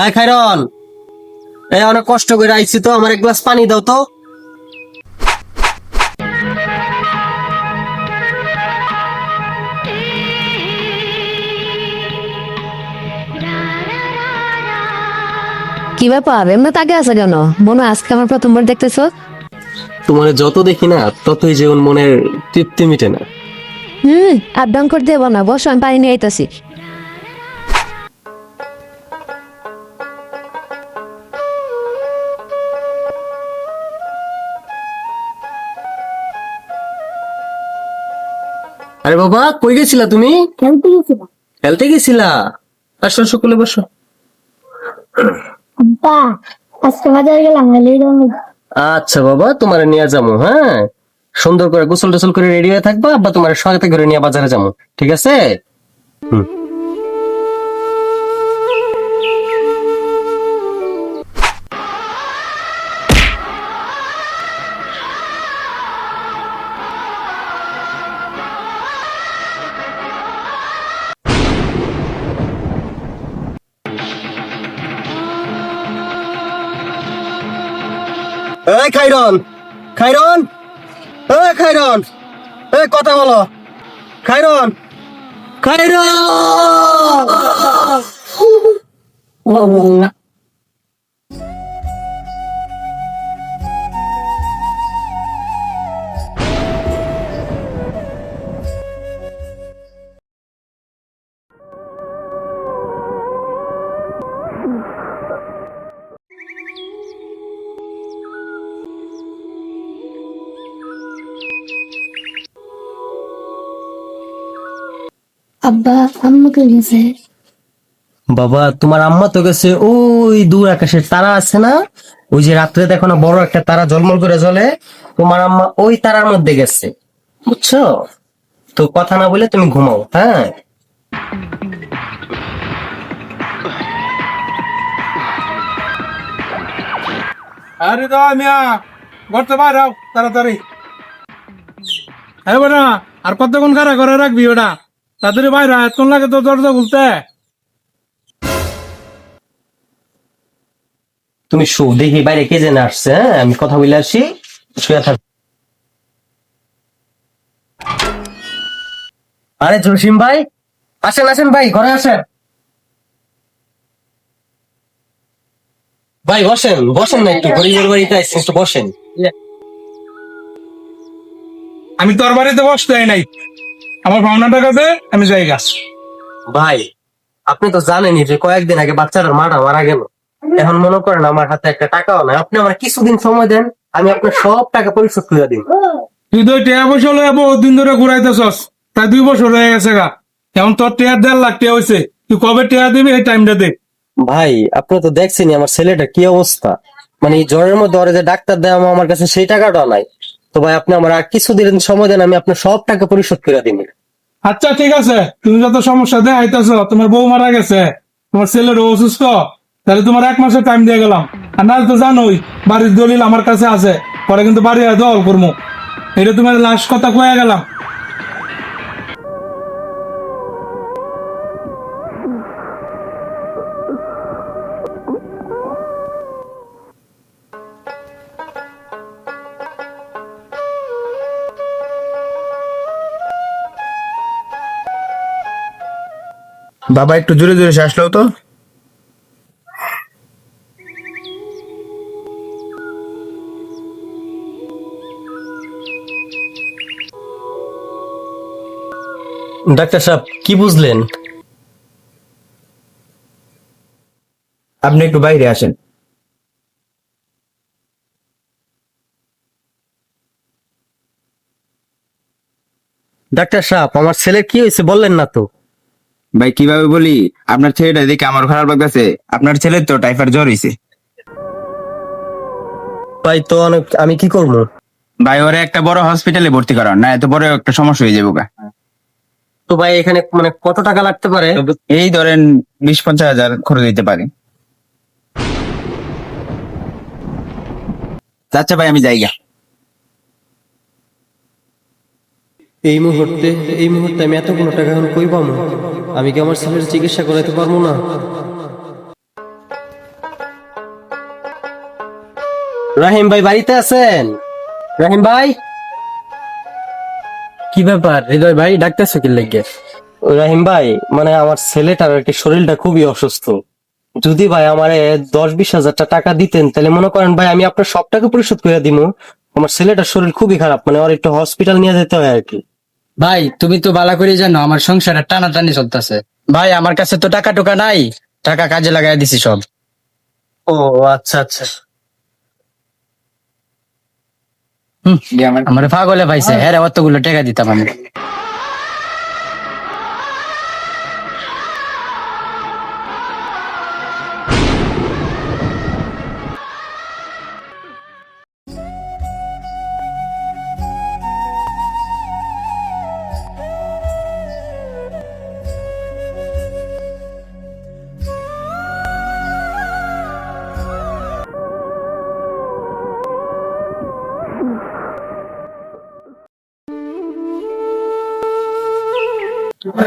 আয় খাইরন, এই অনেক কষ্ট করে আইছি তো, আমার এক গ্লাস পানি দাও তো। কি ব্যাপার এমনি তাকে আছে কেন? মনে হয় আজকে আমার প্রথমবার দেখতেছো। তোমার যত দেখি না ততই যেমন মনের তৃপ্তি মিটে না। আর ডং করে দেবো না, বসো আমি পানি নিয়ে আইতাছি। আরে বাবা, কই গেছিলা তুমি? খেলতে গেছিলাম। খেলতে গেছিলা? আসো সকলে বসো। আব্বা, আজকে বাজারে গেলাম আচ্ছা বাবা, তোমার নিয়ে যাবো। হ্যাঁ, সুন্দর করে গোসল টোসল করে রেডি হয়ে থাকবা, আব্বা তোমার সাথে করে নিয়ে বাজারে যাবো, ঠিক আছে? হুম। এই খাইরন, খাইরন, এই খাইরন, এই কথা বলো। খাইরন, খাইরন। আব্বা, আম্মুকে গেছে। বাবা, তোমার আম্মা তো গেছে ওই দূর আকাশের তারা আছে না, ওই যে রাত্রে দেখো না বড় একটা তারা ঝলমল করে জ্বলে, তোমার আম্মা ওই তারার মধ্যে গেছে, বুঝছো? তো কথা না বলে তুমি ঘুমাও, হ্যাঁ? আরে তো মিয়া করতে পারাও তাড়াতাড়ি। হ্যাঁ বেটা, আর কতক্ষণ খারা করে রাখবি ওটা? তাড়াতাড়ি বাইরে এতক্ষণ লাগে তো দরজা খুলতে। তুমি শো, দেখি বাইরে কে যেন আসছে। হ্যাঁ, আমি কথা বলে আসি, শুয়ে থাক। আরে জসিম ভাই, আসেন আসেন ভাই, ঘরে আসেন। ভাই বসেন, বসেন না, একটু গরিবের বাড়িতে আসছেন, একটু বসেন। আমি তোর বাড়িতে বসতে নাই, আমার ভাওনা টাকাতে আমি যাই গাছ। ভাই, আপনি তো জানেনই যে কয়েকদিন আগে বাচ্চাটার মাটা মারা গেল। এখন মনে করেন আমার হাতে একটা টাকাও নাই, আপনি আমার কিছুদিন সময় দেন, আমি আপনার সব টাকা পরিশোধ করে দিন। তুই তো টেয়া পয়সা লয়ে বহুত দিন ধরে ঘুরাইতেছস, তাই 2 বছর হয়ে গেছে গা। এখন তোর টেয়ার 1.5 লাখ টেয়া হয়েছে, তুই কবে টেয়া দিবি এই টাইমটা দে। ভাই, আপনি তো দেখছেনই আমার ছেলেটা কি অবস্থা, মানে এই জ্বরের মধ্যে ওরে যে ডাক্তার দেয় আমার কাছে সেই টাকাটা নাই। তো ভাই, আপনি আমার আর কিছুদিন সময় দেন, আমি আপনার সব টাকা পরিশোধ করে দিন। আচ্ছা ঠিক আছে, তুমি যত সমস্যা দেখাইতেছ, তোমার বউ মারা গেছে, তোমার ছেলের অসুস্থ, তাহলে তোমার 1 মাসের টাইম দিয়ে গেলাম। আর না তো জানোই বাড়ির দলিল আমার কাছে আছে, পরে কিন্তু বাড়ি দল করবো। এটা তোমার লাস্ট কথা কয়ে গেলাম। বাবা একটু জোরে জোরে শ্বাস নাও তো। ডাক্তার সাহেব, কি বুঝলেন? আপনি একটু বাইরে আসেন। ডাক্তার সাহেব, আমার ছেলের কি হয়েছে বললেন না তো। ভাই কিভাবে বলি, আপনার ছেলেটা দেখে আমার খারাপ লাগতেছে। আপনার ছেলের তো টাইফয়েড জ্বর হয়েছে। ভাই তো অনেক, আমি কি করবো? ভাই ওরে একটা বড় হসপিটালে ভর্তি করান, না এত বড় একটা সমস্যা হয়ে যাবো গা। তো ভাই, এখানে মানে কত টাকা লাগতে পারে? এই ধরেন 20-50 হাজার খরচ দিতে পারি। আচ্ছা ভাই, আমি যাইগা। এই মুহূর্তে এই মুহূর্তে আমি এতগুলো টাকা এখন কই পাবো? আমি কি আমার ছেলের চিকিৎসা করাতে পারবো না? রাহিম ভাই বাড়িতে আছেন? রাহিম ভাই, কি ব্যাপার হৃদয় ভাই, ডাকতেছো কি লেগে? রাহিম ভাই মানে আমার ছেলেটার আর কি শরীরটা খুবই অসুস্থ। যদি ভাই আমারে 10-20 হাজার টাকা দিতেন তাহলে মনে করেন ভাই আমি আপনার সব টাকা পরিশোধ করে দিব। আমার ছেলেটার শরীর খুবই খারাপ, মানে ওর একটু হসপিটাল নিয়ে যেতে হয় আর কি। ভাই তুমি তো ভালো করে জানো আমার সংসারে টানাটানি চলতেছে। ভাই আমার কাছে তো টাকা টুকা নাই, টাকা কাজে লাগাই দিছি সব। ও আচ্ছা আচ্ছা। আমার পাগলে পাইছে, হ্যাঁ রে, অতগুলো টাকা দিতাম আমি।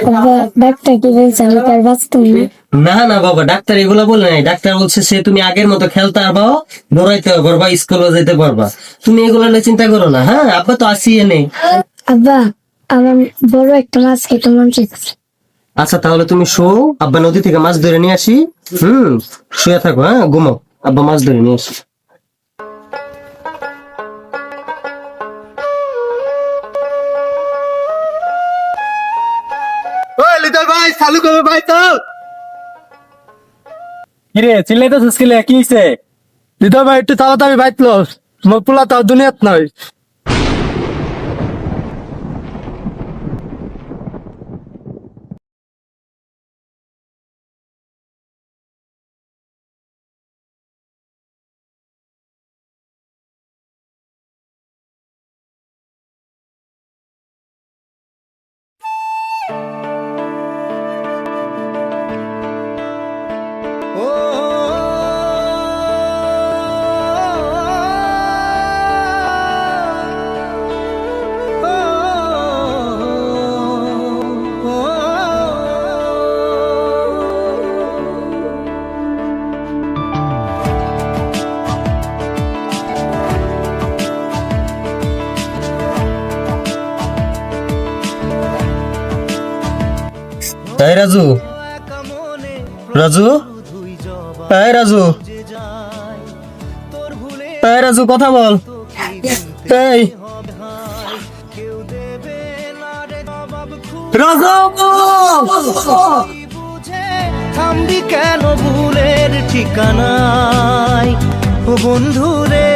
আব্বা ডাক্তার কি বলছে আমি তার বাঁচতাম না? না না বাবা, ডাক্তার এগুলা বলে নাই। ডাক্তার বলছে সে তুমি আগের মতো খেলতে পারবা, দৌড়াইতে পারবা, স্কুলে যেতে পারবা। তুমি এগুলা নিয়ে চিন্তা করো না। হ্যাঁ, আব্বা তো আসি এনে। আব্বা আমার বড় একটা মাছ খেতে মন চাইছে। আচ্ছা তাহলে তুমি শো, আব্বা নদী থেকে মাছ ধরে নিয়ে আসি। শুয়ে থাকো, হ্যাঁ ঘুমাও, আব্বা মাছ ধরে নিয়ে আসি। ভাই চালু করবে ভাই তো। কিরে চিল্লাইতেছিস কি লে, কি হইছে? হৃদয় ভাই একটু তাড়াতাড়ি বাইত লো, তোমার পোলা তাও দুনিয়াত নয়। তাই রাজু, রাজু, তাই রাজু, তাই রাজু কথা বল। এই রাজু, থামবি কেন ভুলের ঠিকানায় ও বন্ধু রে।